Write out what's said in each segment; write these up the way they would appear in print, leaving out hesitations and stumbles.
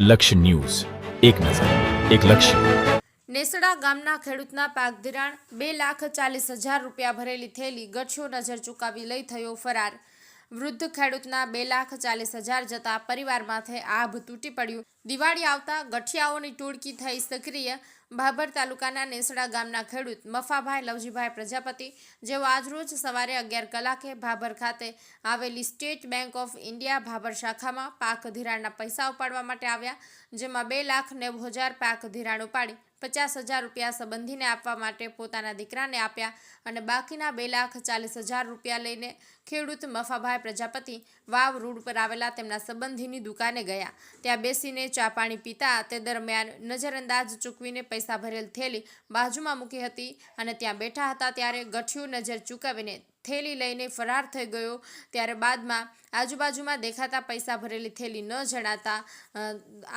લક્ષ્ય ન્યૂઝ, એક નજર, એક લક્ષ્ય. નેસડા ગામના ખેડૂતના પાક ધિરાણ 2,40,000 રૂપિયા ભરેલી થેલી ગઠિયો નજર ચૂકાવી લઈ થયો ફરાર. વૃદ્ધ ખેડૂતના 2,40,000 જતા પરિવારમાંથી આભ તૂટી પડ્યું. દિવાળી આવતા ગઠિયાઓની ટોળકી થઈ સક્રિય. ભાભર તાલુકાના નેસડા ગામના ખેડૂત મફાભાઈ લવજીભાઈ પ્રજાપતિ, જેઓ આજરોજ સવારે 11 કલાકે ભાભર ખાતે આવેલી state bank of India Bhabhar શાખામાં પાક ધિરાણના પૈસા ઉપાડવા માટે આવ્યા, જેમાં 2,90,000 પાક ધિરાણ ઉપાડી 50,000 રૂપિયા સંબંધીને આપવા માટે પોતાના દીકરાને આપ્યા અને બાકીના 2,40,000 રૂપિયા લઈને ખેડૂત મફાભાઈ પ્રજાપતિ વાવ રોડ પર આવેલા તેમના સંબંધીની દુકાને ગયા. ત્યાં બેસીને ચા પાણી પીતા તે દરમિયાન નજરઅંદાજ ચૂકવીને પૈસા ભરેલ થેલી બાજુમાં મૂકી હતી અને ત્યાં બેઠા હતા ત્યારે ગઠિયો નજર ચૂકવીને થેલી લઈને ફરાર થઈ ગયો. ત્યારે બાદમાં આજુબાજુમાં દેખાતા પૈસા ભરેલી થેલી ન જણાતા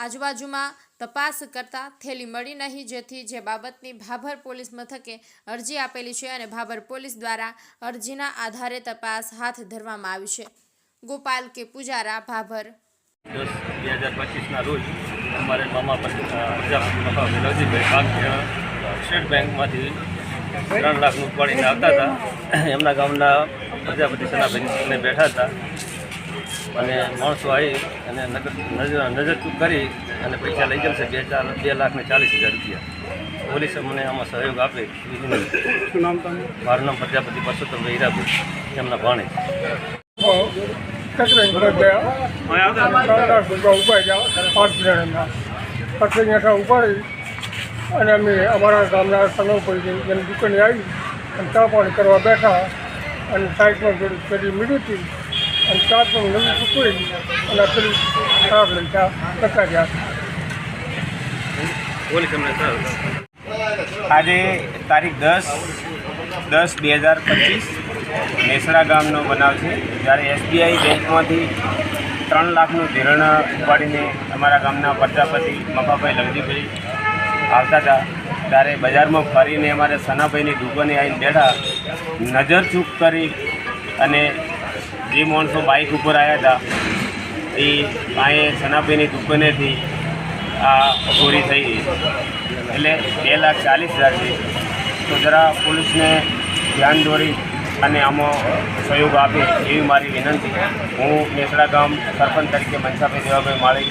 આજુબાજુમાં તપાસ કરતા થેલી મળી નહીં, જેથી જે બાબતની ભાભર પોલીસ મથકે અરજી આપેલી છે અને ભાભર પોલીસ દ્વારા અરજીના આધારે તપાસ હાથ ધરવામાં આવી છે. ગોપાલ કે પૂજારા, ભાભર. 10/2025ના રોજ અમારે મામા સ્ટેટ બેંકમાંથી 3 લાખનું ઉપાડીને આવતા હતા. એમના ગામના પ્રજાપતિ સનાભાઈને બેઠા હતા અને માણસો આવી અને નજર ચૂક કરી અને પૈસા લઈ જશે 2,40,000 રૂપિયા. પોલીસે મને આમાં સહયોગ આપે. મારું નામ પ્રજાપતિ પરસોત્તમભાઈ હીરાભાઈ, એમના ભાણે. ઉપાડી અને અમે અમારા ગામના સનવ પડી એની દુકાને આવી અને ચા પાણી કરવા બેઠા અને સાઈડમાં થોડી પેલી મીડી હતી અને ચા પણ નવી ચૂકવી અને પેલી ખરાબ લઈ ચા ટકાવ્યા. આજે તારીખ 10/10/2025 નેસડા ગામનો બનાવ છે, જ્યારે SBI બેંકમાંથી 3 લાખનું ધિરાણ ઉપાડીને અમારા ગામના પ્રજાપતિ મફાભાઈ લવજીભાઈ આવતા હતા. ત્યારે બજારમાં ફરીને અમારે સનાભાઈની દુકાને આવીને બેઠા, નજર ચૂક કરી અને જે માણસો બાઇક ઉપર આવ્યા હતા એ અહીં સનાભાઈની દુકાનેથી આ ચોરી થઈ. એટલે 2,40,000 છે. તો જરા પોલીસને ધ્યાન દોરી અને આમાં સહયોગ આપે એવી મારી વિનંતી. હું નેસડા ગામ સરપંચ તરીકે મનસાભાઈ દેવાભાઈ માળી